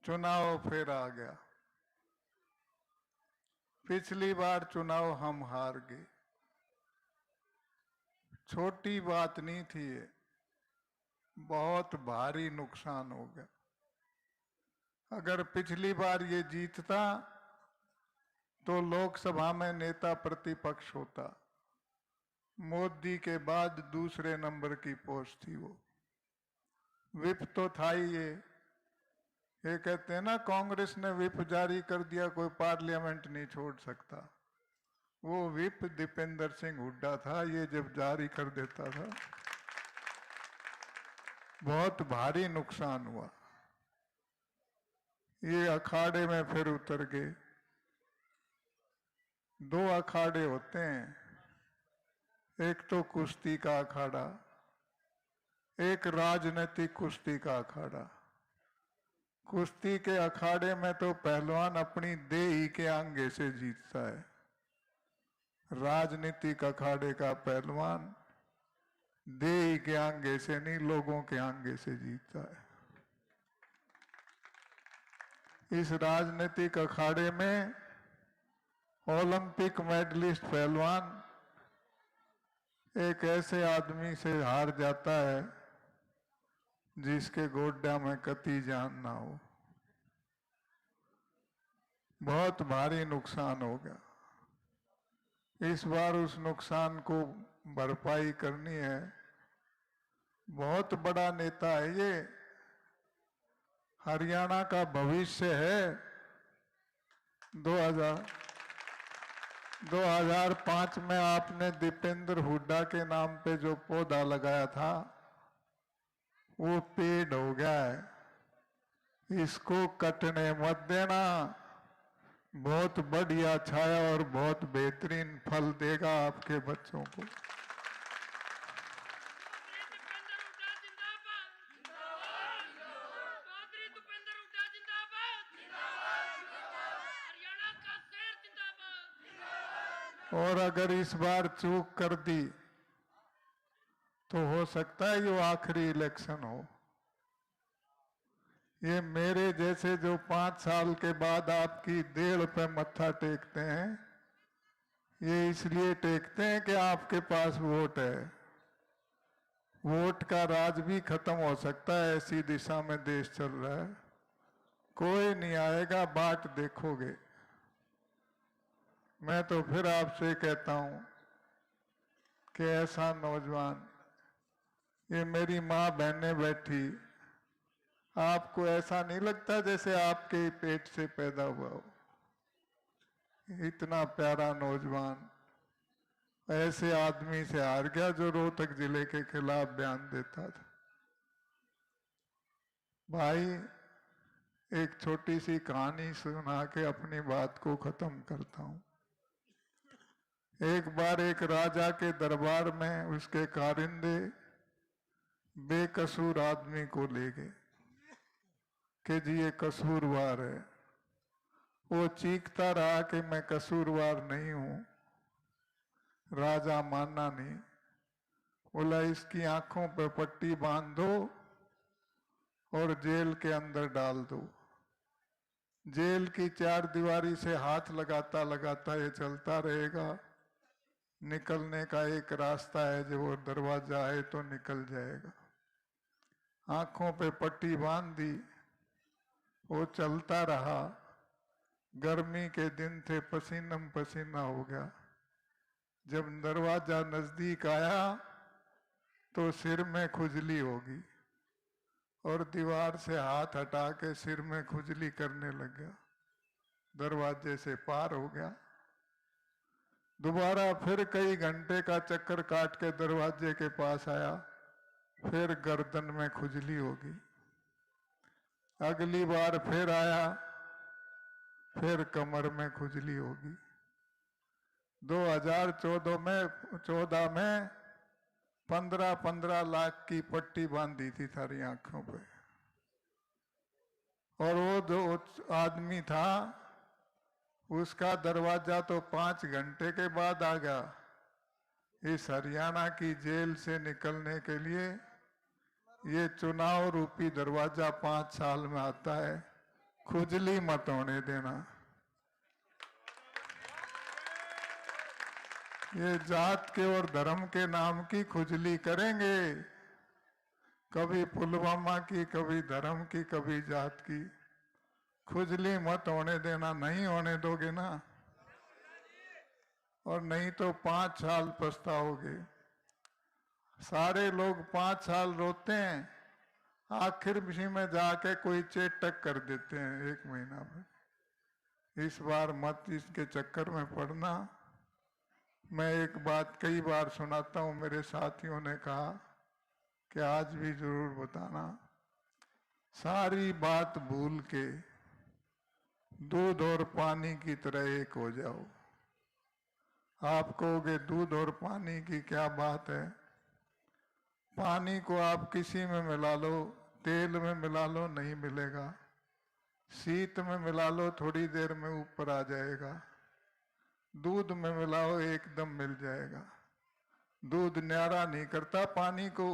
चुनाव फिर आ गया। पिछली बार चुनाव हम हार गए। छोटी बात नहीं थी ये, बहुत भारी नुकसान हो गया। अगर पिछली बार ये जीतता तो लोकसभा में नेता प्रतिपक्ष होता। मोदी के बाद दूसरे नंबर की पोस्ट थी वो। विप तो था ही ये कहते हैं ना, कांग्रेस ने विप जारी कर दिया, कोई पार्लियामेंट नहीं छोड़ सकता। वो विप दीपेंद्र सिंह हुड्डा था, ये जब जारी कर देता था। बहुत भारी नुकसान हुआ। ये अखाड़े में फिर उतर गए। दो अखाड़े होते हैं, एक तो कुश्ती का अखाड़ा, एक राजनीतिक कुश्ती का अखाड़ा। कुश्ती के अखाड़े में तो पहलवान अपनी देही के आंगे से जीतता है। राजनीतिक अखाड़े का पहलवान देही के आंगे से नहीं, लोगों के आंगे से जीतता है। इस राजनीतिक अखाड़े में ओलंपिक मेडलिस्ट पहलवान एक ऐसे आदमी से हार जाता है जिसके गोड्डा में कती जान ना हो। बहुत भारी नुकसान हो गया। इस बार उस नुकसान को भरपाई करनी है। बहुत बड़ा नेता है ये, हरियाणा का भविष्य है। 2005 में आपने दीपेंद्र हुड्डा के नाम पे जो पौधा लगाया था वो पेड़ हो गया है। इसको कटने मत देना। बहुत बढ़िया छाया और बहुत बेहतरीन फल देगा आपके बच्चों को। और अगर इस बार चूक कर दी तो हो सकता है ये आखिरी इलेक्शन हो। ये मेरे जैसे जो 5 साल के बाद आपकी देड़ पे मत्था टेकते हैं, ये इसलिए टेकते हैं कि आपके पास वोट है। वोट का राज भी खत्म हो सकता है, ऐसी दिशा में देश चल रहा है। कोई नहीं आएगा, बाट देखोगे। मैं तो फिर आपसे कहता हूं कि ऐसा नौजवान, ये मेरी माँ बहनें बैठी, आपको ऐसा नहीं लगता जैसे आपके पेट से पैदा हुआ हो? इतना प्यारा नौजवान ऐसे आदमी से हार गया जो रोहतक जिले के खिलाफ बयान देता था। भाई, एक छोटी सी कहानी सुना के अपनी बात को खत्म करता हूं। एक बार एक राजा के दरबार में उसके कारिंदे बेकसूर आदमी को ले गए कि जी ये कसूरवार है। वो चीखता रहा कि मैं कसूरवार नहीं हूं। राजा मानना नहीं, बोला इसकी आंखों पे पट्टी बांध दो और जेल के अंदर डाल दो। जेल की 4 दीवारी से हाथ लगाता लगाता ये चलता रहेगा। निकलने का एक रास्ता है, जो वो दरवाजा है तो निकल जाएगा। आंखों पे पट्टी बांध दी, वो चलता रहा। गर्मी के दिन थे, पसीनम पसीना हो गया। जब दरवाजा नजदीक आया तो सिर में खुजली होगी और दीवार से हाथ हटा के सिर में खुजली करने लग गया। दरवाजे से पार हो गया। दोबारा फिर कई घंटे का चक्कर काट के दरवाजे के पास आया, फिर गर्दन में खुजली होगी। अगली बार फिर आया, फिर कमर में खुजली होगी। 2014 में 15-15 लाख की पट्टी बांधी थी सारी आंखों पे। और वो जो आदमी था उसका दरवाजा तो 5 घंटे के बाद आ गया। इस हरियाणा की जेल से निकलने के लिए ये चुनाव रूपी दरवाजा 5 साल में आता है। खुजली मत होने देना। ये जात के और धर्म के नाम की खुजली करेंगे, कभी पुलवामा की, कभी धर्म की, कभी जात की। खुजली मत होने देना। नहीं होने दोगे ना, और नहीं तो 5 साल पछताओगे। सारे लोग 5 साल रोते हैं, आखिर इसी में जाके कोई चेटक कर देते हैं 1 महीना में। इस बार मत इसके चक्कर में पड़ना। मैं एक बात कई बार सुनाता हूँ, मेरे साथियों ने कहा कि आज भी जरूर बताना। सारी बात भूल के दूध और पानी की तरह एक हो जाओ। आप कहोगे दूध और पानी की क्या बात है? पानी को आप किसी में मिला लो, तेल में मिला लो, नहीं मिलेगा। शीत में मिला लो, थोड़ी देर में ऊपर आ जाएगा। दूध में मिलाओ, एकदम मिल जाएगा। दूध न्यारा नहीं करता पानी को।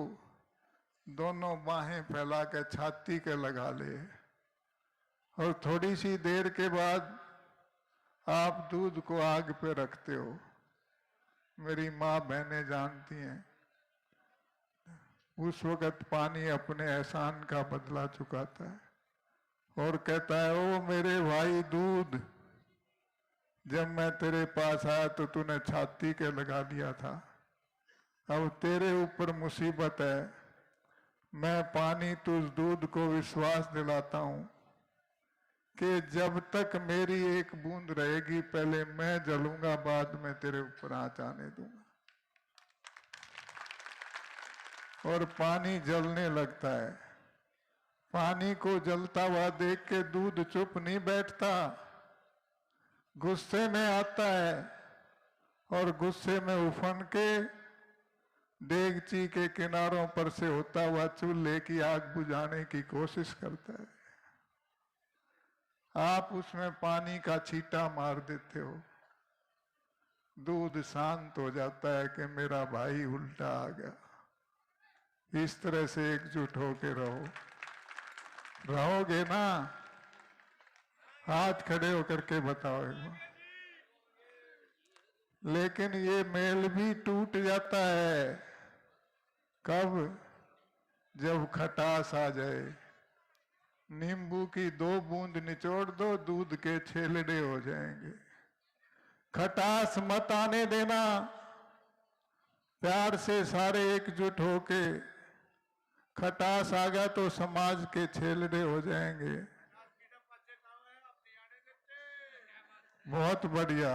दोनों बाहें फैला के छाती के लगा ले, और थोड़ी सी देर के बाद आप दूध को आग पे रखते हो। मेरी माँ बहनें जानती हैं, उस वक्त पानी अपने एहसान का बदला चुकाता है और कहता है, ओ मेरे भाई दूध, जब मैं तेरे पास आया तो तूने छाती के लगा दिया था। अब तेरे ऊपर मुसीबत है। मैं पानी तुझ दूध को विश्वास दिलाता हूं कि जब तक मेरी एक बूंद रहेगी, पहले मैं जलूंगा, बाद में तेरे ऊपर आंच आने दूंगा। और पानी जलने लगता है। पानी को जलता हुआ देख के दूध चुप नहीं बैठता, गुस्से में आता है और गुस्से में उफन के देगची के किनारों पर से होता हुआ चूल्हे की आग बुझाने की कोशिश करता है। आप उसमें पानी का छींटा मार देते हो, दूध शांत हो जाता है कि मेरा भाई उल्टा आ गया। इस तरह से एकजुट होके रहो। रहोगे ना? हाथ खड़े होकर के बताओ। लेकिन ये मेल भी टूट जाता है। कब? जब खटास आ जाए। नींबू की 2 बूंद निचोड़ दो, दूध के छेलड़े हो जाएंगे। खटास मत आने देना। प्यार से सारे एकजुट होके, खटास आ गया तो समाज के छेलड़े हो जाएंगे। बहुत बढ़िया।